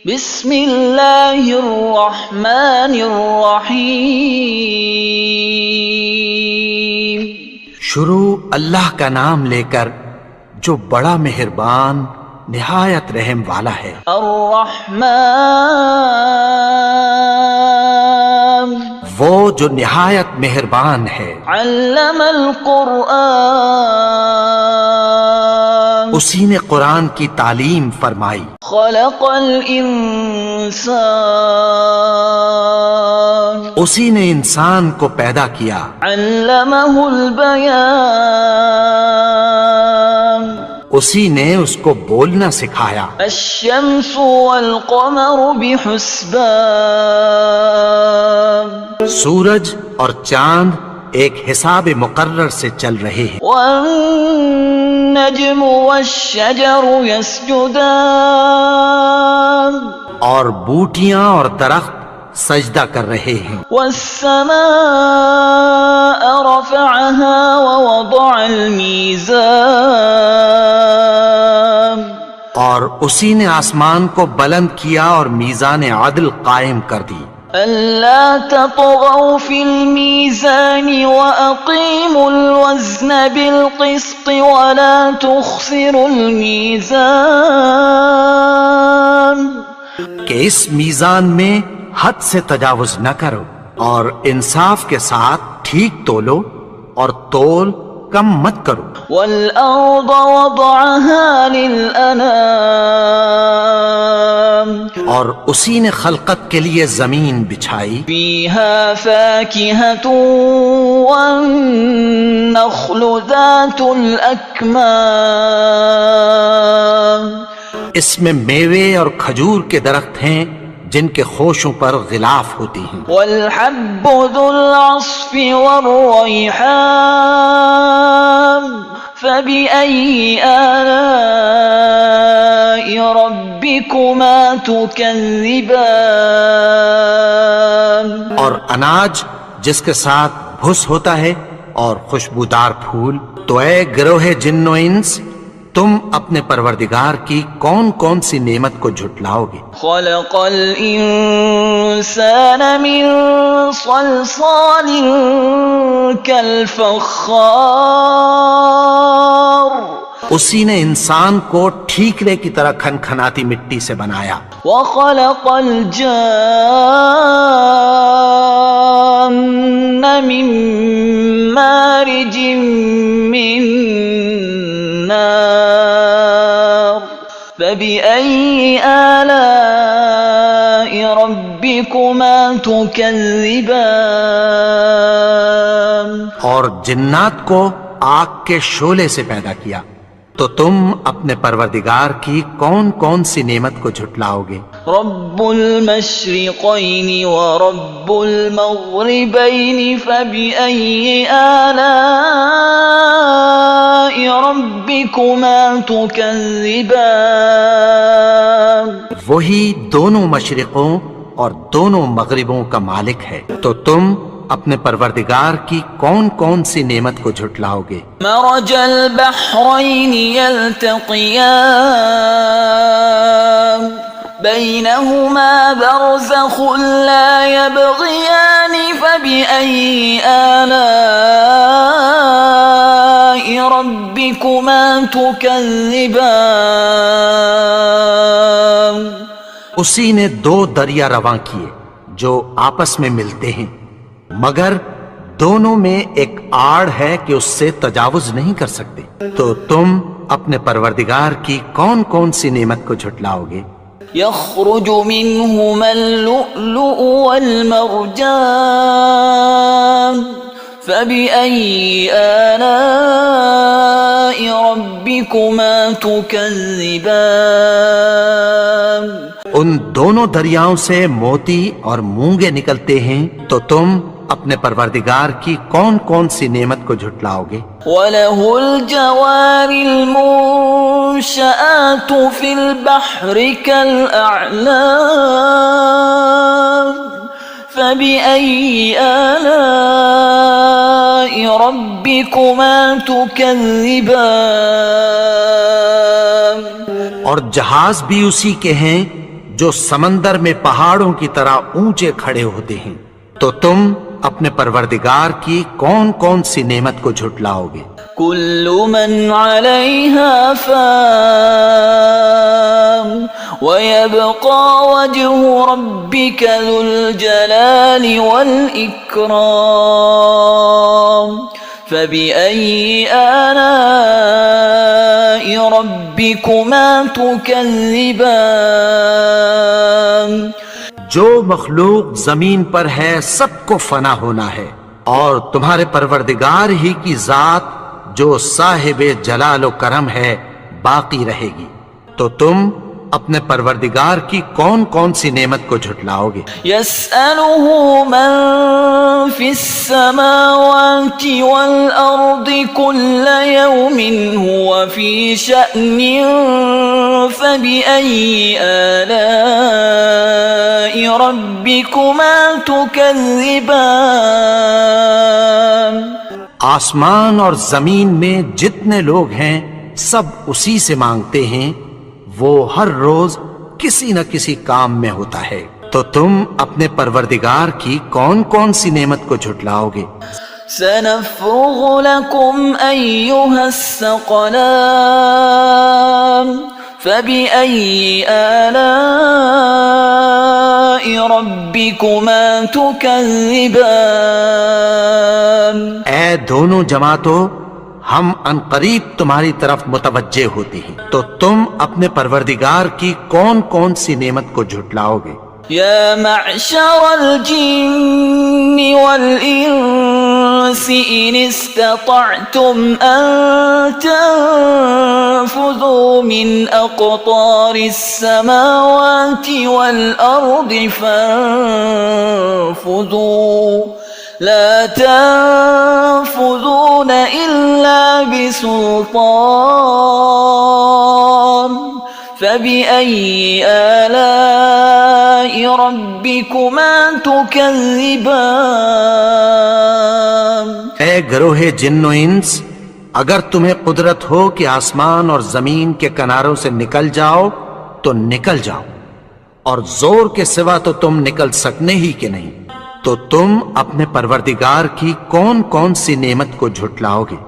بسم اللہ الرحمن الرحیم۔ شروع اللہ کا نام لے کر جو بڑا مہربان نہایت رحم والا ہے۔ الرحمن وہ جو نہایت مہربان ہے۔ علم القرآن اسی نے قرآن کی تعلیم فرمائی۔ خلق الانسان اسی نے انسان کو پیدا کیا۔ علمہ البیان اسی نے اس کو بولنا سکھایا۔ الشمس والقمر بحسبان سورج اور چاند ایک حساب مقرر سے چل رہے ہیں۔ والنجم والشجر يسجدان اور بوٹیاں اور درخت سجدہ کر رہے ہیں۔ والسماء رفعها ووضع الميزان اور اسی نے آسمان کو بلند کیا اور میزان عدل قائم کر دی۔ ألا تطغوا في الميزان وأقيموا الوزن بالقسط ولا تخسروا الميزان کہ اس میزان میں حد سے تجاوز نہ کرو اور انصاف کے ساتھ ٹھیک تولو اور تول کم مت کرو۔ والأرض وضعها للأنام اور اسی نے خلقت کے لیے زمین بچھائی۔ فيها فاكهة والنخل ذات الأكمام اس میں میوے اور کھجور کے درخت ہیں جن کے خوشوں پر غلاف ہوتی ہیں۔ والحب ذو العصف والريحان فبأي آلاء ربكما تكذبان اور اناج جس کے ساتھ بھس ہوتا ہے اور خوشبودار پھول، تو اے گروہ جن و انس، تم اپنے پروردگار کی کون کون سی نعمت کو جھٹلاؤ گے؟ خلق الإنسان من صلصال كالفخار اسی نے انسان کو ٹھیکرے کی طرح کھنکھناتی مٹی سے بنایا۔ وخلق الجان من مارج من نار فبأي آلاء ربكما تكذبان اور جنات کو آگ کے شعلے سے پیدا کیا، تو تم اپنے پروردگار کی کون کون سی نعمت کو جھٹلاؤ گے؟ رب المشرقین ورب المغربین فبأي آلاء ربكما تكذبان وہی دونوں مشرقوں اور دونوں مغربوں کا مالک ہے، تو تم اپنے پروردگار کی کون کون سی نعمت کو جھٹلاؤ گے؟ مرج البحرین یلتقیان بینہما برزخ لا یبغیان فبأي آلاء ربکما تکذبان اسی نے دو دریا رواں کیے جو آپس میں ملتے ہیں، مگر دونوں میں ایک آڑ ہے کہ اس سے تجاوز نہیں کر سکتے، تو تم اپنے پروردگار کی کون کون سی نعمت کو جھٹلاؤ گے؟ يخرج منهما اللؤلؤ والمرجان فبأي آلاء ربكما تكذبان ان دونوں دریاؤں سے موتی اور مونگے نکلتے ہیں، تو تم اپنے پروردگار کی کون کون سی نعمت کو جھٹلاؤ گے؟ وَلَهُ الْجَوَارِ الْمُنشَآتُ فِي الْبَحْرِ كَالْأَعْلَامِ فَبِأَيِّ آلَاءِ رَبِّكُمَا تُكَذِّبَانِ اور جہاز بھی اسی کے ہیں جو سمندر میں پہاڑوں کی طرح اونچے کھڑے ہوتے ہیں، تو تم اپنے پروردگار کی کون کون سی نعمت کو جھٹلاؤ گے؟ كل من عليها فان ويبقى وجه ربك ذو الجلال والإكرام فبأي آلاء ربكما تكذبان؟ جو مخلوق زمین پر ہے سب کو فنا ہونا ہے، اور تمہارے پروردگار ہی کی ذات جو صاحب جلال و کرم ہے باقی رہے گی، تو تم اپنے پروردگار کی کون کون سی نعمت کو جھٹلاؤ گے؟ يسأله من في السماوات والأرض كل يوم هو في شأن فبأي آلاء ربكما تكذبان؟ آسمان اور زمین میں جتنے لوگ ہیں سب اسی سے مانگتے ہیں، وہ ہر روز کسی نہ کسی کام میں ہوتا ہے، تو تم اپنے پروردگار کی کون کون سی نعمت کو جھٹلاؤ گے؟ سنفرغ لكم أيها الثقلان فبأي آلاء ربكما تكذبان؟ اے دونوں جماعتوں، ہم عنقریب تمہاری طرف متوجہ ہوتے ہیں، تو تم اپنے پروردگار کی کون کون سی نعمت کو جھٹلاؤ گے؟ يا معشر الجن والإنس إن استطعتم أن تنفذوا من أقطار السماوات والأرض فانفذوا لا تنفذون إلا بسلطان فبأي آلاء ربكما تكذبان؟ اے گروہ جن و انس، اگر تمہیں قدرت ہو کہ آسمان اور زمین کے کناروں سے نکل جاؤ تو نکل جاؤ، اور زور کے سوا تو تم نکل سکنے ہی کہ نہیں، تو تم اپنے پروردگار کی کون کون سی نعمت کو جھٹلاؤ گے؟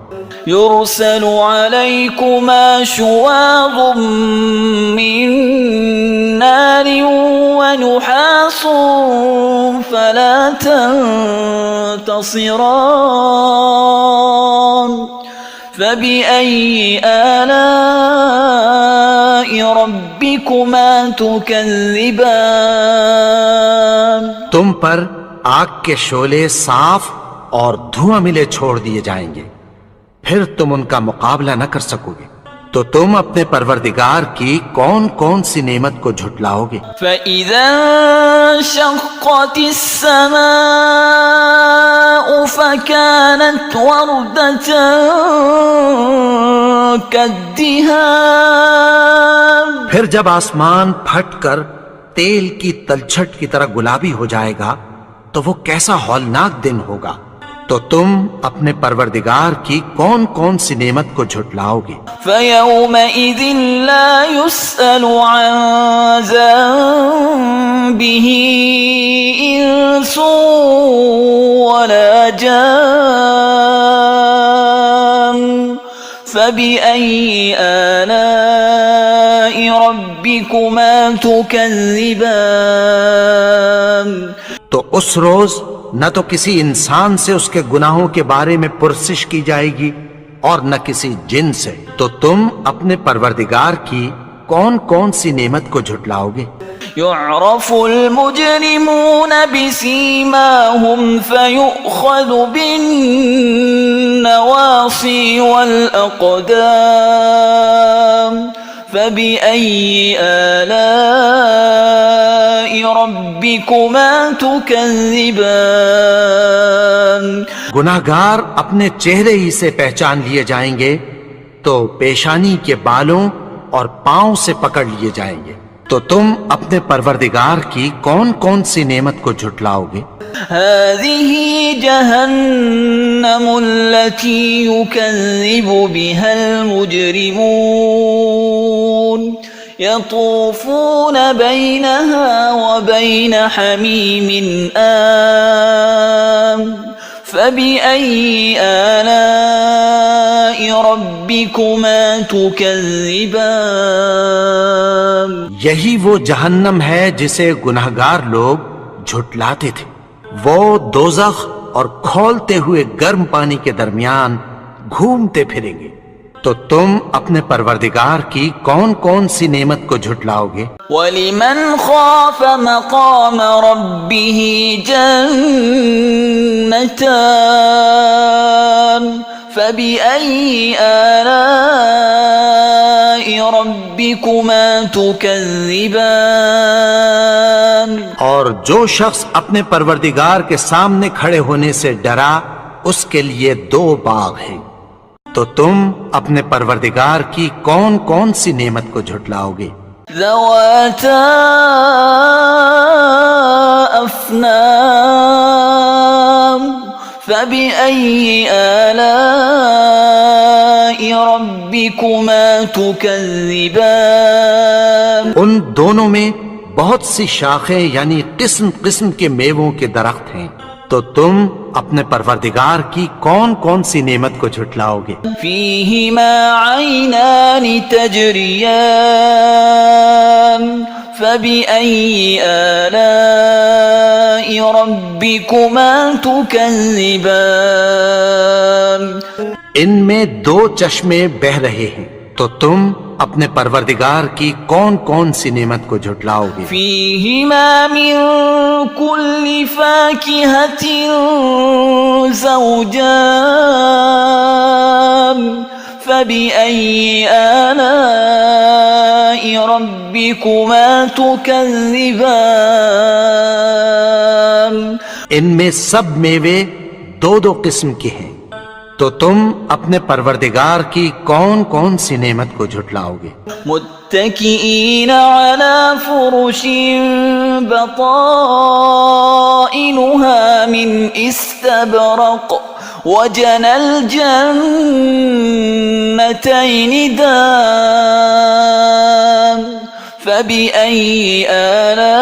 يرسل عليكما شواظ من نار ونحاس فلا تنتصران فبأي آلاء ربكما تكذبان؟ تم پر آگ کے شعلے صاف اور دھواں ملے چھوڑ دیے جائیں گے، پھر تم ان کا مقابلہ نہ کر سکو گے، تو تم اپنے پروردگار کی کون کون سی نعمت کو جھٹلاؤ گے؟ فَإِذَا انشَقَّتِ السَّمَاءُ فَكَانَتْ وَرْدَةً كَالدِّهَانِ، پھر جب آسمان پھٹ کر تیل کی تلچھٹ کی طرح گلابی ہو جائے گا تو وہ کیسا ہولناک دن ہوگا، تو تم اپنے پروردگار کی کون کون سی نعمت کو جھٹلاؤ گے؟ فَيَوْمَئِذٍ لَا يُسْأَلُ عَنْ ذَنبِهِ إِنسٌ وَلَا جَانٌ فَبِأَيِّ آلَاءِ رَبِّكُمَا تُكَذِّبَانِ؟ تو اس روز نہ تو کسی انسان سے اس کے گناہوں کے بارے میں پرسش کی جائے گی اور نہ کسی جن سے، تو تم اپنے پروردگار کی کون کون سی نعمت کو جھٹلاؤ گے؟ يعرف المجرمون بسيماهم فيؤخذ بالنواصي والأقدام فبأي آلاء ربكما تكذبان؟ گناہگار اپنے چہرے ہی سے پہچان لیے جائیں گے تو پیشانی کے بالوں اور پاؤں سے پکڑ لیے جائیں گے، تو تم اپنے پروردگار کی کون کون سی نعمت کو جھٹلاؤ گے؟ هذه جهنم التي يكذب بها المجرمون يطوفون بينها وبين حميم آن فبأي آلاء ربكما تكذبان یہی وہ جہنم ہے جسے گنہگار لوگ جھٹلاتے تھے. وہ دوزخ اور کھولتے ہوئے گرم پانی کے درمیان گھومتے پھریں گے. تو تم اپنے پروردگار کی کون کون سی نعمت کو جھٹلاؤ گے؟ وَلِمَنْ خَافَ مَقَامَ رَبِّهِ جَنَّتَانِ فَبِأَيِّ آلَاءِ رَبِّكُمَا تُكَذِّبَانِ اور جو شخص اپنے پروردگار کے سامنے کھڑے ہونے سے ڈرا اس کے لیے 2 باغ ہیں. تو تم اپنے پروردگار کی کون کون سی نعمت کو جھٹلاؤ گے؟ ذواتا افنان فبأي آلاء ربكما تكذبان ان دونوں میں بہت سی شاخیں یعنی قسم قسم کے میووں کے درخت ہیں. تو تم اپنے پروردگار کی کون کون سی نعمت کو جھٹلاؤ گے؟ فيهما عينان تجريان فبأي آلاء ربكما تكذبان ان میں 2 چشمے بہ رہے ہیں. تو تم اپنے پروردگار کی کون کون سی نعمت کو جھٹلاؤ گے؟ فيهما من كل فاكهة زوجان فبأي آلاء ربكما تكذبان ان میں سب میوے 2 قسم کے ہیں. تو تم اپنے پروردگار کی کون کون سی نعمت کو جھٹلاؤ گے؟ متكئين على فرش بطائنها من استبرق وجنى الجنتين دان فبأي آلاء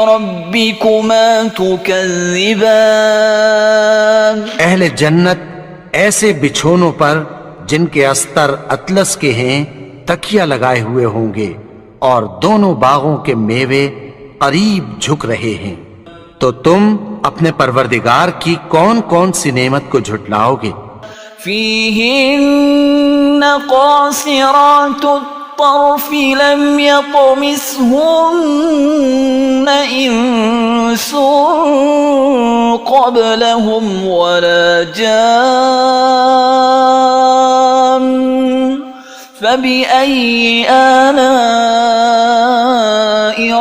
ربكما تكذبان اہل جنت ایسے بچھونوں پر جن کے استر اطلس کے ہیں تکیہ لگائے ہوئے ہوں گے اور دونوں باغوں کے میوے قریب جھک رہے ہیں. تو تم اپنے پروردگار کی کون کون سی نعمت کو جھٹلاؤ گے؟ فيهن قاصرات الطرف لم يطمثهن إنس قبلهم ولا جان فبأي آلاء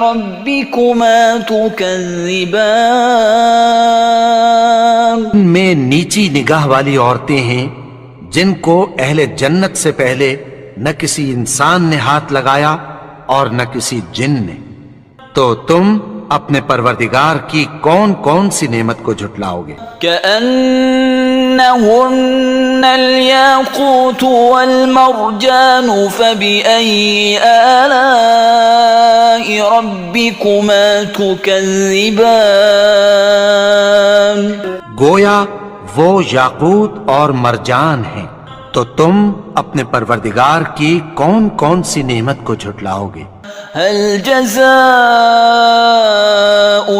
ربكما تكذبان میں نیچی نگاہ والی عورتیں ہیں جن کو اہل جنت سے پہلے نہ کسی انسان نے ہاتھ لگایا اور نہ کسی جن نے. تو تم اپنے پروردگار کی کون کون سی نعمت کو جھٹلاؤ گے؟ كأنهن الياقوت والمرجان فبأي آلاء ربكما تكذبان گویا وہ یاقوت اور مرجان ہیں. تو تم اپنے پروردگار کی کون کون سی نعمت کو جھٹلاؤ گے؟ هل جزاء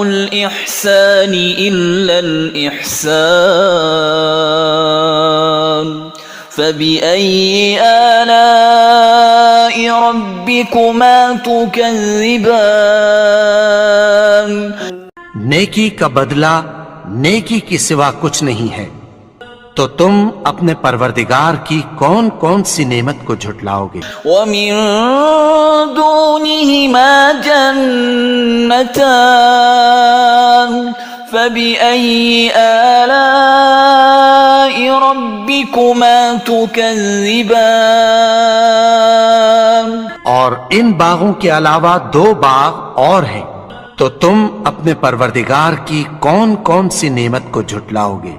الإحسان إلا الإحسان فبأي آلاء ربكما تكذبان نیکی کا بدلہ نیکی کی سوا کچھ نہیں ہے. تو تم اپنے پروردگار کی کون کون سی نعمت کو جھٹلاؤ گے؟ ومن دونهما جنتان فبأي آلاء ربكما تكذبان اور ان باغوں کے علاوہ 2 باغ اور ہیں. تو تم اپنے پروردگار کی کون کون سی نعمت کو جھٹلاؤ گے؟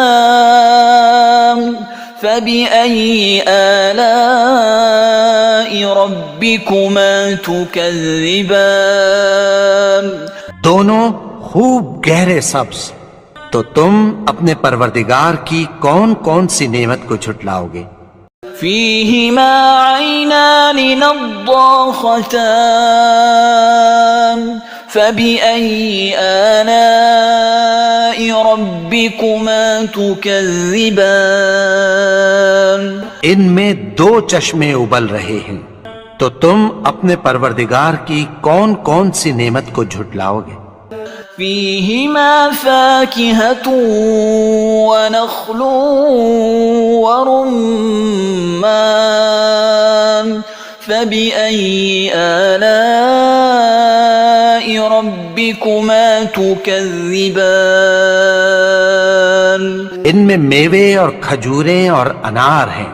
مدهامتان فبأي آلاء ربكما تكذبان دونوں خوب گہرے سبز، تو تم اپنے پروردگار کی کون کون سی نعمت کو جھٹلاؤ گے؟ فيهما عينان نضاختان فبأي آلاء ربكما تكذبان ان میں دو چشمے ابل رہے ہیں، تو تم اپنے پروردگار کی کون کون سی نعمت کو جھٹلاؤ گے؟ فيهما فاكهة ونخل ورمان فبأي آلاء ربكما تكذبان ان میں میوے اور کھجوریں اور انار ہیں،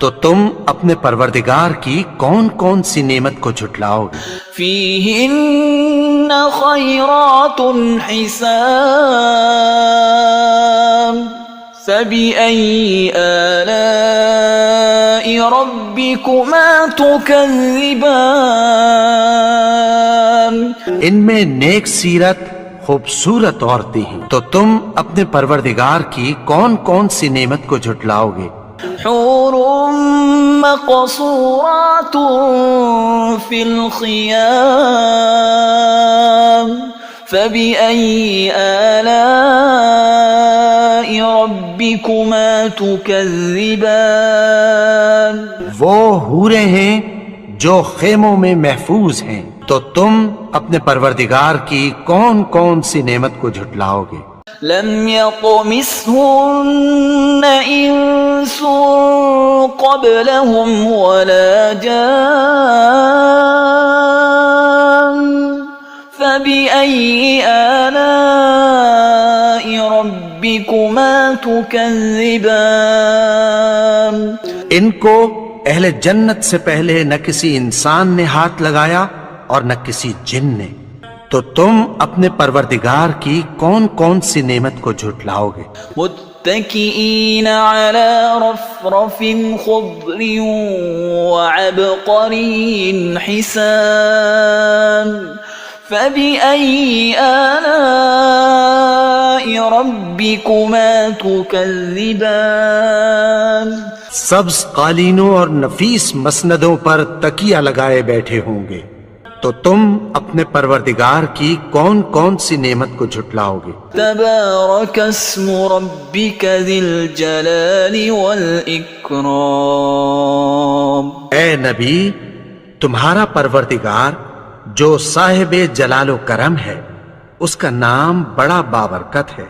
تو تم اپنے پروردگار کی کون کون سی نعمت کو جھٹلاؤ گے؟ فيهن خيرات حسان فبأي آلاء ربكما تكذبان ان میں نیک سیرت خوبصورت عورتیں ہیں، تو تم اپنے پروردگار کی کون کون سی نعمت کو جھٹلاؤ گے؟ حور مقصورات في الخيام فبأي آلاء ربكما تكذبان وہ حوریں ہیں جو خیموں میں محفوظ ہیں، تو تم اپنے پروردگار کی کون کون سی نعمت کو جھٹلاؤ گے؟ لم يطمثهن إنس قبلهم ولا جان فبأي آلاء ربكما تكذبان ان کو اہل جنت سے پہلے نہ کسی انسان نے ہاتھ لگایا اور نہ کسی جن نے، تو تم اپنے پروردگار کی کون کون سی نعمت کو جھٹلاؤ گے؟ متكئين على رفرف خضر وعبقري حسان فبأي آلاء ربكما تكذبان سبز قالینوں اور نفیس مسندوں پر تکیہ لگائے بیٹھے ہوں گے، تو تم اپنے پروردگار کی کون کون سی نعمت کو جھٹلاؤ گے؟ تبارك اسم ربك ذي الجلال والإكرام اے نبی، تمہارا پروردگار جو صاحب جلال و کرم ہے، اس کا نام بڑا بابرکت ہے۔